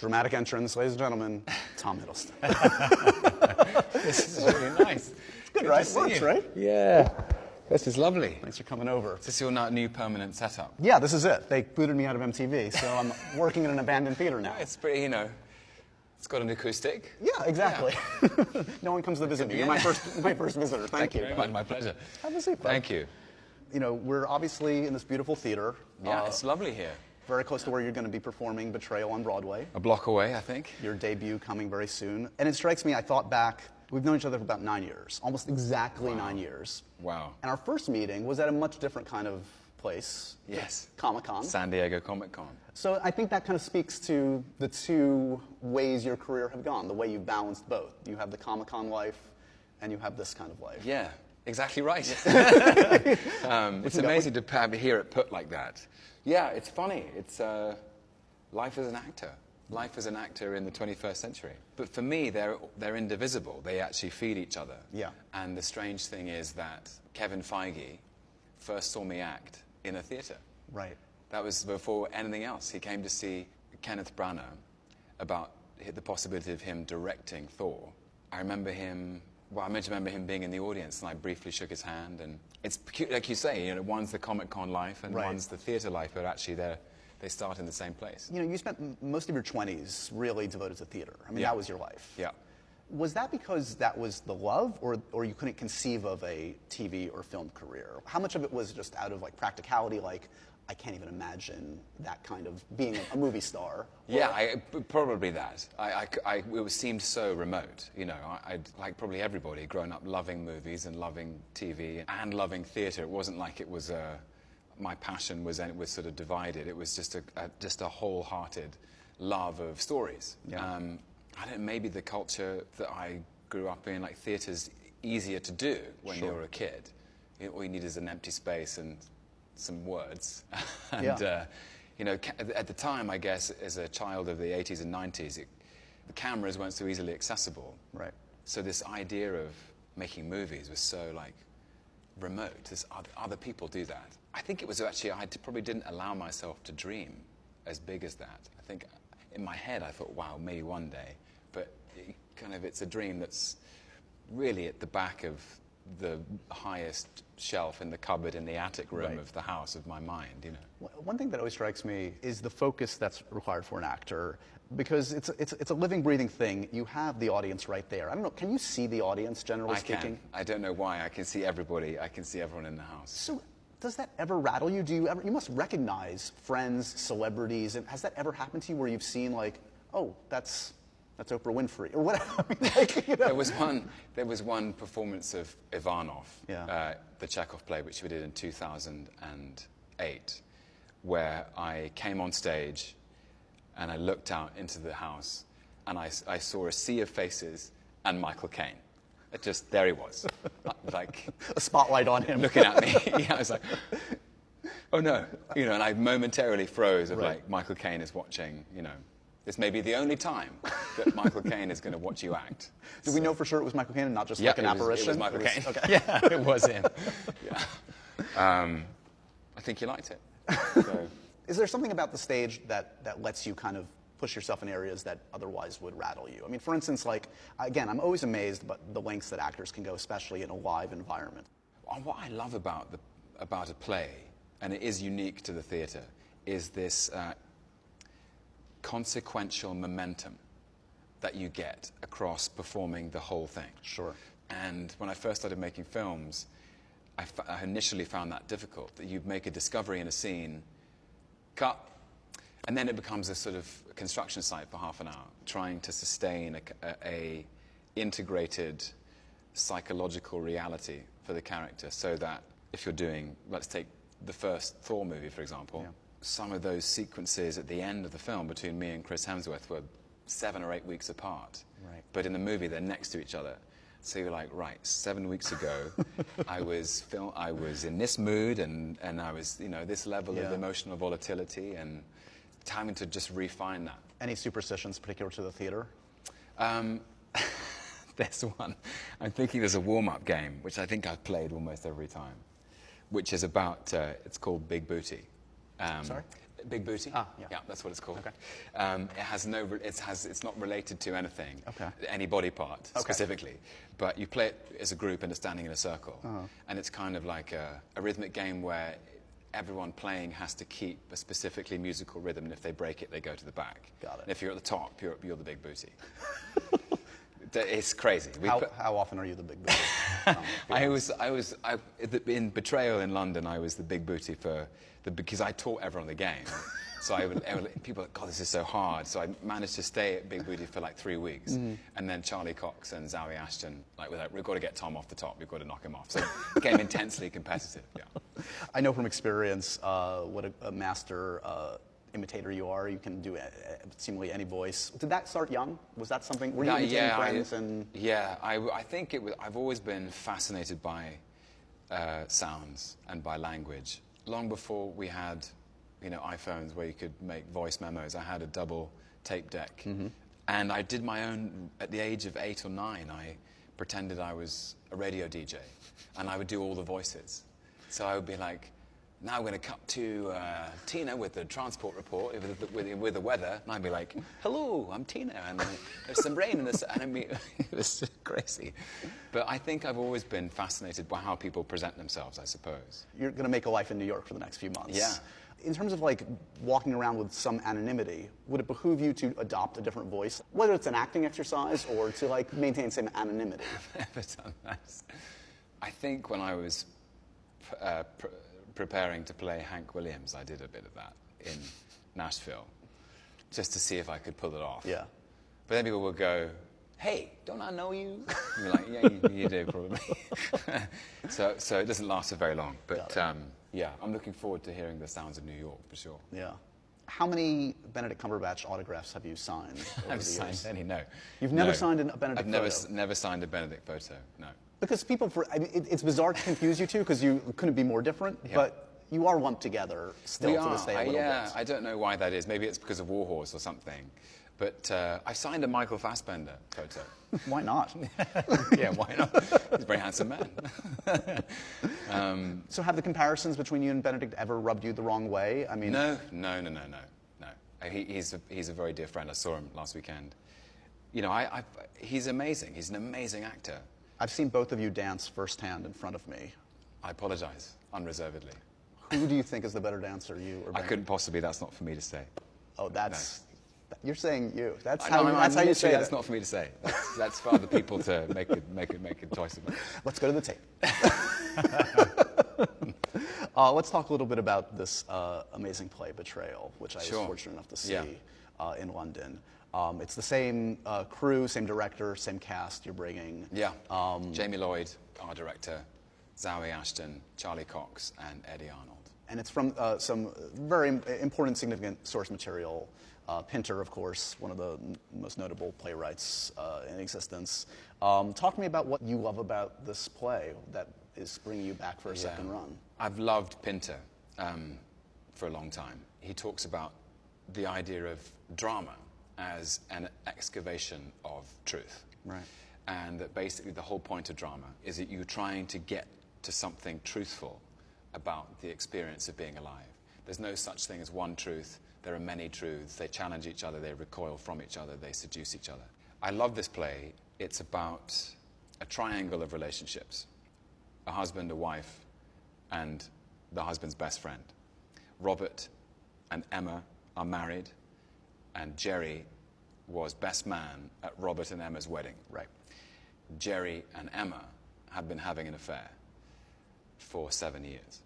Dramatic entrance, ladies and gentlemen, Tom Hiddleston. This is really nice. It's good, right? It works, right? Yeah. This is lovely. Thanks for coming over. Is this your new permanent setup? Yeah, this is it. They booted me out of MTV, so I'm working in an abandoned theater now. It's pretty, it's got an acoustic. Yeah, exactly. Yeah. No one comes to visit me. You're my first visitor. Thank you. Very much. My pleasure. Have a seat, bud. Thank you. We're obviously in this beautiful theater. Yeah, it's lovely here. Very close to where you're going to be performing Betrayal on Broadway. A block away, I think. Your debut coming very soon. And it strikes me, I thought back, we've known each other for about 9 years, almost exactly 9 years. Wow. And our first meeting was at a much different kind of place. Yes. Comic-Con. San Diego Comic-Con. So I think that kind of speaks to the two ways your career have gone, the way you've balanced both. You have the Comic-Con life, and you have this kind of life. Yeah, exactly right. It's amazing to hear it put like that. Yeah, it's funny. It's life as an actor. Life as an actor in the 21st century. But for me, they're indivisible. They actually feed each other. Yeah. And the strange thing is that Kevin Feige first saw me act in a theater. Right. That was before anything else. He came to see Kenneth Branagh about the possibility of him directing Thor. I remember him being in the audience, and I briefly shook his hand. And it's like you say, one's the Comic-Con life and one's the theater life, but actually they start in the same place. You spent most of your 20s really devoted to theater. I mean, Yeah. that was your life. Yeah. Was that because that was the love, or you couldn't conceive of a TV or film career? How much of it was just out of practicality, I can't even imagine that kind of being a movie star? Yeah, probably that. It seemed so remote. I'd like probably everybody, grown up loving movies and loving TV and loving theatre. It wasn't like it was my passion was sort of divided. It was just a wholehearted love of stories. Yeah. Maybe the culture that I grew up in, like theatre's easier to do when you're a kid. All you need is an empty space and some words. And, at the time, I guess, as a child of the 80s and 90s, the cameras weren't so easily accessible. Right. So this idea of making movies was so, remote. There's other people do that. I think it was actually, I probably didn't allow myself to dream as big as that. I think in my head, I thought, wow, maybe one day. But it's a dream that's really at the back of the highest shelf in the cupboard in the attic room of the house of my mind, One thing that always strikes me is the focus that's required for an actor, because it's a living, breathing thing. You have the audience right there. I don't know, can you see the audience, generally speaking? I don't know why. I can see everybody. I can see everyone in the house. So does that ever rattle you? You must recognize friends, celebrities, and has that ever happened to you where you've seen oh, that's Oprah Winfrey, or whatever? There was one performance of Ivanov, the Chekhov play, which we did in 2008, where I came on stage and I looked out into the house and I saw a sea of faces and Michael Caine. There he was, a spotlight on him, looking at me. Yeah, I was like, oh no, and I momentarily froze of Michael Caine is watching, This may be the only time that Michael Caine is going to watch you act. Did we know for sure it was Michael Caine and not just an apparition? It was Michael Caine. Okay. Yeah, it was him. Yeah. I think you liked it. So. Is there something about the stage that lets you kind of push yourself in areas that otherwise would rattle you? I mean, for instance, again, I'm always amazed by the lengths that actors can go, especially in a live environment. What I love about a play, and it is unique to the theatre, is this consequential momentum that you get across performing the whole thing. Sure. And when I first started making films, I initially found that difficult, that you make a discovery in a scene, cut, and then it becomes a sort of construction site for half an hour, trying to sustain a integrated psychological reality for the character, so that if you're doing, let's take the first Thor movie, for example, some of those sequences at the end of the film between me and Chris Hemsworth were 7 or 8 weeks apart. Right. But in the movie, they're next to each other. So you're like, right, 7 weeks ago, I was in this mood, and I was, this level of emotional volatility, and having to just refine that. Any superstitions particular to the theater? There's one. I'm thinking there's a warm-up game, which I think I've played almost every time, which is about, it's called Big Booty. Sorry? Big Booty. Ah, yeah. Yeah, that's what it's called. Okay. It's not related to anything, Okay. any body part Okay. specifically, but you play it as a group and it's standing in a circle, and it's kind of like a rhythmic game where everyone playing has to keep a specifically musical rhythm, and if they break it, they go to the back. Got it. And if you're at the top, you're the Big Booty. It's crazy. How often are you the big booty? In Betrayal in London, I was the Big Booty because I taught everyone the game. So people were like, God, this is so hard. So I managed to stay at Big Booty for like 3 weeks. And then Charlie Cox and Zoe Ashton, we've got to get Tom off the top. We've got to knock him off. So it became intensely competitive. Yeah. I know from experience what a master imitator you are. You can do seemingly any voice. Did that start young? Was that something? Were you imitating friends? I think it was. I've always been fascinated by sounds and by language. Long before we had, iPhones where you could make voice memos, I had a double tape deck, and I did my own. At the age of 8 or 9, I pretended I was a radio DJ, and I would do all the voices. So I would be like, now we're going to cut to Tina with the transport report with the weather, and I'd be like, hello, I'm Tina, and there's some rain in this, and it was crazy. But I think I've always been fascinated by how people present themselves, I suppose. You're going to make a life in New York for the next few months. Yeah. In terms of walking around with some anonymity, would it behoove you to adopt a different voice, whether it's an acting exercise or to maintain some anonymity? I've never done that. I think when I was preparing to play Hank Williams, I did a bit of that in Nashville, just to see if I could pull it off. Yeah. But then people would go, hey, don't I know you? And you're like, yeah, you do, probably. So it doesn't last for very long. But yeah, I'm looking forward to hearing the sounds of New York, for sure. Yeah. How many Benedict Cumberbatch autographs have you signed over I've the signed years? any, no. You've never signed a Benedict photo? I've never signed a Benedict photo, no. Because people, it's bizarre to confuse you two because you couldn't be more different, but you are lumped together still to this day a little bit. I don't know why that is. Maybe it's because of Warhorse or something. But I signed a Michael Fassbender photo. Why not? Yeah, why not? He's a very handsome man. So have the comparisons between you and Benedict ever rubbed you the wrong way? I mean, No. He's a very dear friend. I saw him last weekend. He's amazing. He's an amazing actor. I've seen both of you dance firsthand in front of me. I apologize, unreservedly. Who do you think is the better dancer, you or Benedict? I couldn't possibly. That's not for me to say. Oh, you're saying you. That's how you say it. That's not for me to say. That's for other people to make a choice about. Let's go to the tape. Let's talk a little bit about this amazing play, Betrayal, which I was fortunate enough to see in London. It's the same crew, same director, same cast you're bringing. Yeah. Jamie Lloyd, our director, Zoe Ashton, Charlie Cox, and Eddie Arnold. And it's from some very important, significant source material. Pinter, of course, one of the most notable playwrights in existence. Talk to me about what you love about this play that is bringing you back for a second run. I've loved Pinter for a long time. He talks about the idea of drama as an excavation of truth. Right. And that basically the whole point of drama is that you're trying to get to something truthful about the experience of being alive. There's no such thing as one truth. There are many truths. They challenge each other. They recoil from each other. They seduce each other. I love this play. It's about a triangle of relationships. A husband, a wife, and the husband's best friend. Robert and Emma are married, and Jerry was best man at Robert and Emma's wedding. Right. Jerry and Emma have been having an affair for 7 years.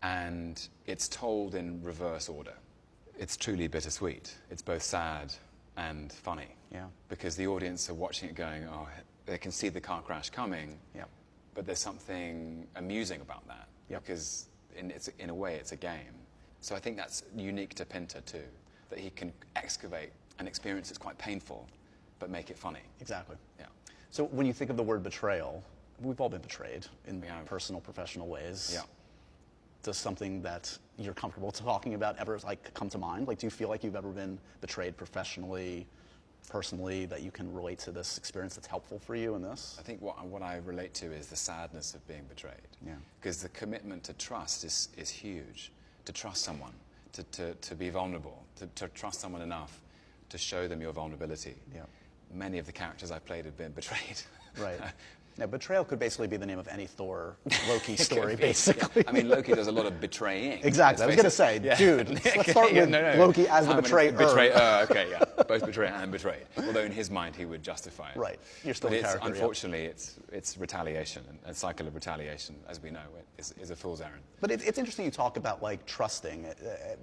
And it's told in reverse order. It's truly bittersweet. It's both sad and funny. Yeah. Because the audience are watching it going, oh, they can see the car crash coming. Yeah. But there's something amusing about that. Yeah. Because in a way, it's a game. So I think that's unique to Pinter, too. That he can excavate an experience that's quite painful, but make it funny. Exactly. Yeah. So when you think of the word betrayal, we've all been betrayed in personal, professional ways. Yeah. Does something that you're comfortable talking about ever come to mind? Do you feel like you've ever been betrayed professionally, personally, that you can relate to this experience that's helpful for you in this? I think what I relate to is the sadness of being betrayed. Yeah. Because the commitment to trust is huge. To trust someone, to be vulnerable, to trust someone enough to show them your vulnerability. Yeah. Many of the characters I played have been betrayed. Right. Now, betrayal could basically be the name of any Thor Loki story, basically. Yeah. I mean, Loki does a lot of betraying. Exactly. I was going to say, dude, let's start with Loki as the betrayer. Okay, yeah. Both betrayer and betrayed. Although in his mind, he would justify it. Right. You're still but a character. Unfortunately, it's retaliation. And a cycle of retaliation, as we know, is a fool's errand. But it's interesting you talk about, like, trusting,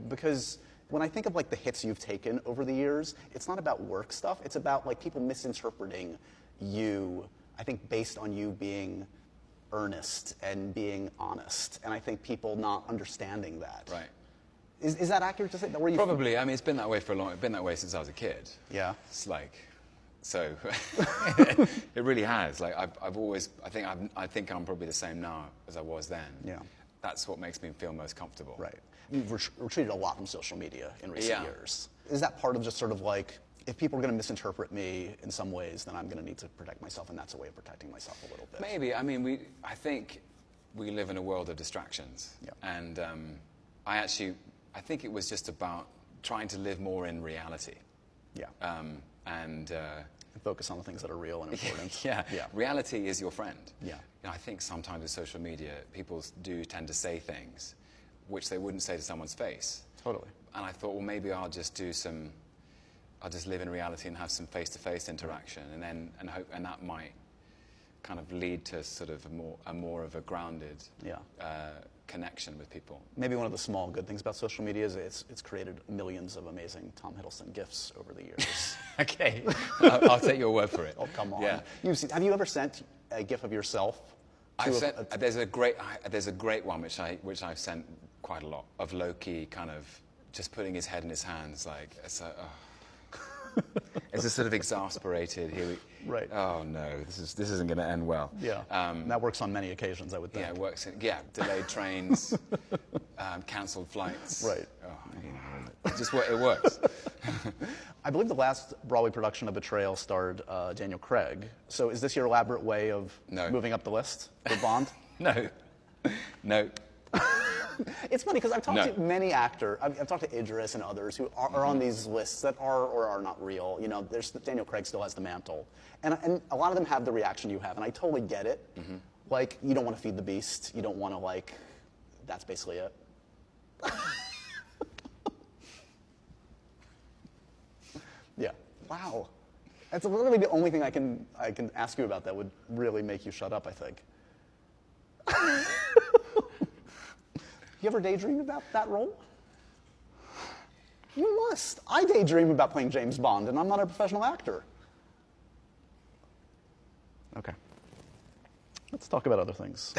because when I think of, like, the hits you've taken over the years, it's not about work stuff. It's about, like, people misinterpreting you, I think, based on you being earnest and being honest. And I think people not understanding that. Right. Is that accurate to say? Were you Probably. I mean, it's been that way for a long. It's been that way since I was a kid. Yeah. It's like, so it really has. Like I've always. I think I'm probably the same now as I was then. Yeah. That's what makes me feel most comfortable. Right. You've retreated a lot from social media in recent years. Is that part of just sort of like, if people are going to misinterpret me in some ways, then I'm going to need to protect myself, and that's a way of protecting myself a little bit? Maybe. I mean, I think we live in a world of distractions. Yeah. And I think it was just about trying to live more in reality. Yeah. And focus on the things that are real and important. Yeah. Reality is your friend. Yeah. I think sometimes with social media, people do tend to say things which they wouldn't say to someone's face. Totally. And I thought, well, maybe I'll just live in reality and have some face-to-face interaction, and hope, and that might kind of lead to sort of a more of a grounded connection with people. Maybe one of the small good things about social media is it's created millions of amazing Tom Hiddleston GIFs over the years. Okay, I'll take your word for it. Oh, come on. Yeah. Have you ever sent a GIF of yourself? There's a great one which I've sent quite a lot, of Loki kind of just putting his head in his hands, like it's a sort of exasperated. Right. Oh no, this isn't going to end well. Yeah. That works on many occasions, I would think. Yeah, it works. Delayed trains, cancelled flights. Right. Oh, it works. I believe the last Broadway production of Betrayal starred Daniel Craig. So is this your elaborate way of moving up the list for Bond? No. It's funny because I've talked to many actors. I've talked to Idris and others who are on these lists that are or are not real. You know, Daniel Craig still has the mantle, and a lot of them have the reaction you have, and I totally get it. Mm-hmm. Like, you don't want to feed the beast. You don't want to, like. That's basically it. Yeah. Wow. That's literally the only thing I can ask you about that would really make you shut up, I think. You ever daydream about that role? You must. I daydream about playing James Bond, and I'm not a professional actor. Okay. Let's talk about other things.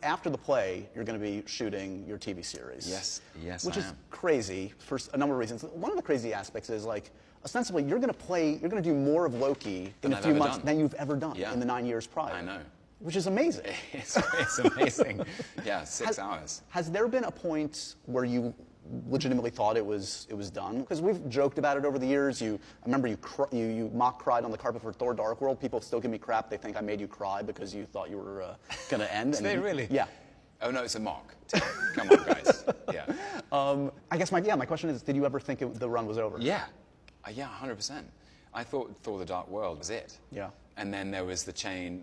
After the play, you're going to be shooting your TV series. Yes, which I is am. crazy for a number of reasons. One of the crazy aspects is, like, ostensibly, you're going to do more of Loki in a few months than you've ever done in the 9 years prior. I know. Which is amazing. It's amazing. Yeah, 6 hours. Has there been a point where you legitimately thought it was done? Because we've joked about it over the years. I remember you mock cried on the carpet for Thor: Dark World. People still give me crap. They think I made you cry because you thought you were going to end. Did they really? Yeah. Oh no, it's a mock. Come on, guys. Yeah. I guess my question is, did you ever think the run was over? Yeah. 100%. I thought Thor: The Dark World was it. Yeah. And then there was the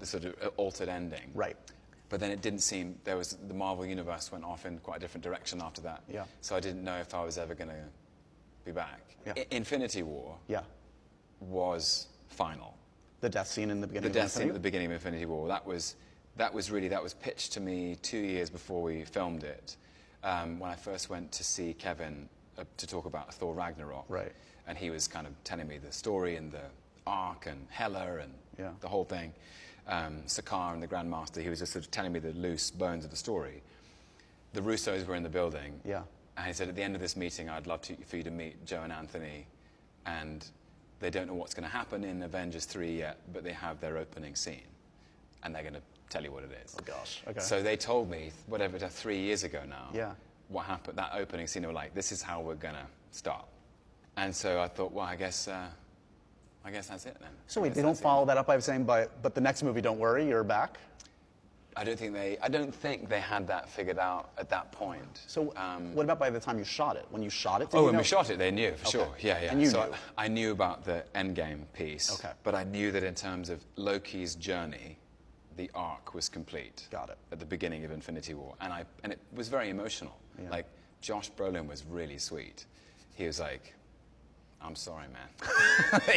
sort of altered ending. Right. But then it didn't seem, the Marvel Universe went off in quite a different direction after that. Yeah. So I didn't know if I was ever going to be back. Yeah. Infinity War was final. The death scene in the beginning The death scene at the beginning of Infinity War, that was pitched to me 2 years before we filmed it. When I first went to see Kevin to talk about Thor Ragnarok. Right. And he was kind of telling me the story and the arc and Hela and the whole thing. Sakaar and the Grandmaster, he was just sort of telling me the loose bones of the story. The Russos were in the building. Yeah. And he said, at the end of this meeting, I'd love for you to meet Joe and Anthony. And they don't know what's going to happen in Avengers 3 yet, but they have their opening scene. And they're going to tell you what it is. Oh, gosh. Okay. So they told me, 3 years ago now, what happened, that opening scene. They were like, this is how we're going to start. And so I thought, well, I guess that's it then. So wait, they don't follow that up by saying, but the next movie, don't worry, you're back? I don't think they had that figured out at that point. So what about by the time you shot it? When you shot it, did Oh, you when know? we shot it, they knew, for sure. Yeah, yeah. And you so knew? I knew about the endgame piece. Okay. But I knew that in terms of Loki's journey, the arc was complete. Got it. At the beginning of Infinity War. And it was very emotional. Yeah. Like, Josh Brolin was really sweet. He was like, I'm sorry, man.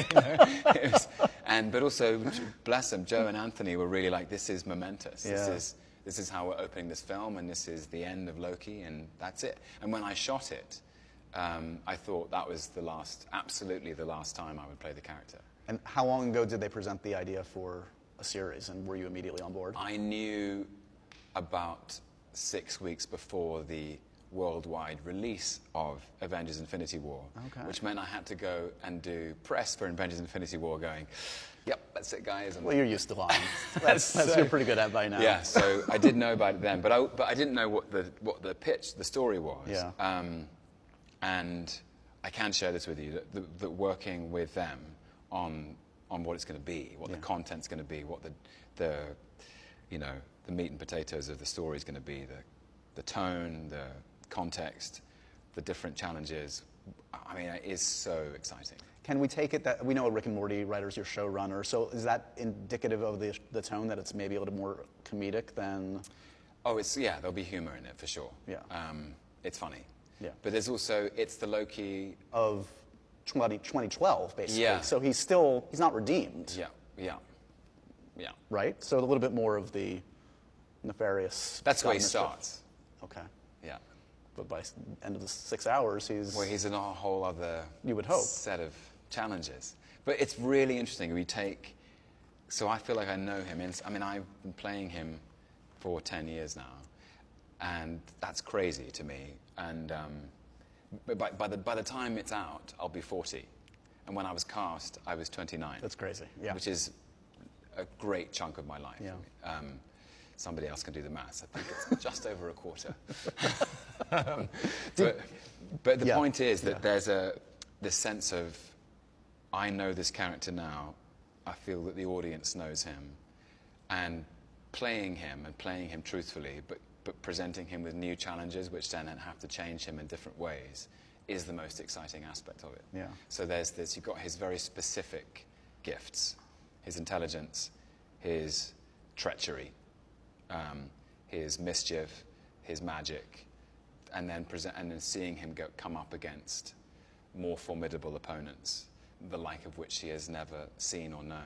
You know? But also, bless them, Joe and Anthony were really like, this is momentous. Yeah. This is how we're opening this film, and this is the end of Loki, and that's it. And when I shot it, I thought that was absolutely the last time I would play the character. And how long ago did they present the idea for a series, and were you immediately on board? I knew about 6 weeks before the worldwide release of Avengers Infinity War, which meant I had to go and do press for Avengers Infinity War going, yep, that's it, guys. Well, you're used to lying. That's you're pretty good at by now. Yeah, so I did know about it then, but I didn't know what the pitch, the story was. Yeah. And I can share this with you, that working with them on what it's going to be, what the content's going to be, what the meat and potatoes of the story is going to be, the tone, the context, the different challenges. I mean, it is so exciting. Can we take it that we know a Rick and Morty writer's your showrunner, so is that indicative of the tone, that it's maybe a little more comedic than? Oh, there'll be humor in it for sure. Yeah. It's funny. Yeah. But there's also, it's the Loki of 2012, basically. Yeah. So he's not redeemed. Yeah. Right? So a little bit more of the nefarious. That's where he godness starts. Okay. Yeah. But by the end of the 6 hours, he's... Well, he's in a whole other You would hope. set of challenges. But it's really interesting. So I feel like I know him. I've been playing him for 10 years now, and that's crazy to me. And but by the time it's out, I'll be 40. And when I was cast, I was 29. That's crazy, yeah. Which is a great chunk of my life. Yeah. Somebody else can do the maths. I think it's just over a quarter. But the point is that there's this sense of, I know this character now, I feel that the audience knows him, and playing him truthfully, but presenting him with new challenges, which then have to change him in different ways, is the most exciting aspect of it. Yeah. So there's this, you've got his very specific gifts, his intelligence, his treachery, his mischief, his magic, and then seeing him come up against more formidable opponents, the like of which he has never seen or known.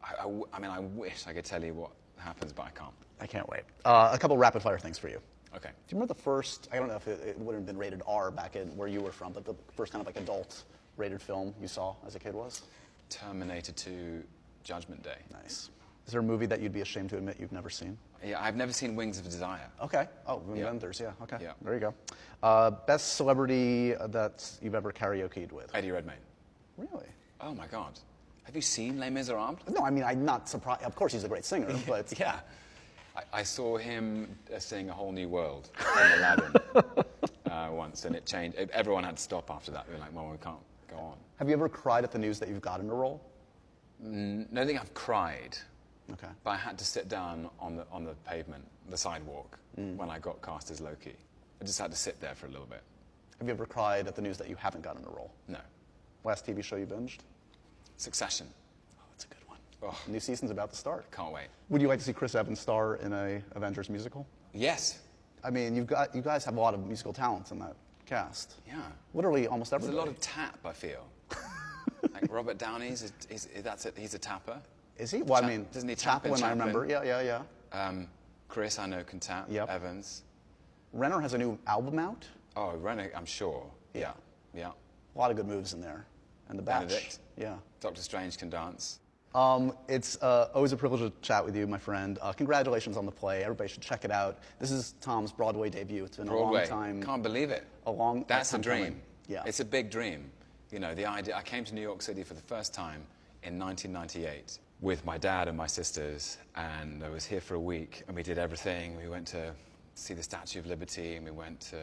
I wish I could tell you what happens, but I can't. I can't wait. A couple rapid fire things for you. Okay. Do you remember the first, I don't know if it would have been rated R back in where you were from, but the first kind of like adult rated film you saw as a kid was? Terminator 2 Judgment Day. Nice. Is there a movie that you'd be ashamed to admit you've never seen? Yeah, I've never seen Wings of Desire. Okay. Oh, Vendors, yeah. Okay. Yeah. There you go. Best celebrity that you've ever karaoke'd with? Eddie Redmayne. Really? Oh my God. Have you seen Les Miserables? No, I'm not surprised. Of course he's a great singer, but... Yeah. I saw him sing A Whole New World in Aladdin once, and it changed. Everyone had to stop after that. They were like, well, we can't go on. Have you ever cried at the news that you've gotten a role? No, I don't think I've cried. Okay. But I had to sit down on the pavement, the sidewalk, when I got cast as Loki. I just had to sit there for a little bit. Have you ever cried at the news that you haven't gotten a role? No. Last TV show you binged? Guessation. Oh, that's a good one. Oh, New season's about to start. can't wait. Would you like to see Chris Evans star in a Avengers musical? Yes. I mean, you guys have a lot of musical talents in that cast. Yeah. Literally almost everybody. There's a lot of tap, I feel. Like Robert Downey's, he's a tapper. Is he? Well, Doesn't he tap in Chaplin, I remember. Chaplin? Yeah. Chris, I know, can tap. Yep. Evans. Renner has a new album out. Oh, Renner, I'm sure. Yeah. A lot of good moves in there. And the Batch. Benedict. Yeah. Doctor Strange can dance. It's always a privilege to chat with you, my friend. Congratulations on the play. Everybody should check it out. This is Tom's Broadway debut. It's been Broadway. a long time. Can't believe it. That's a time dream. coming. Yeah. It's a big dream. You know, the idea. I came to New York City for the first time in 1998 with my dad and my sisters, and I was here for a week, and we did everything. We went to see the Statue of Liberty, and we went to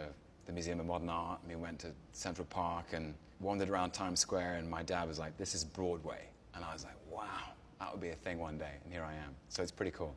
the Museum of Modern Art, and we went to Central Park, and wandered around Times Square, and my dad was like, "This is Broadway." And I was like, wow, that would be a thing one day, and here I am. So it's pretty cool.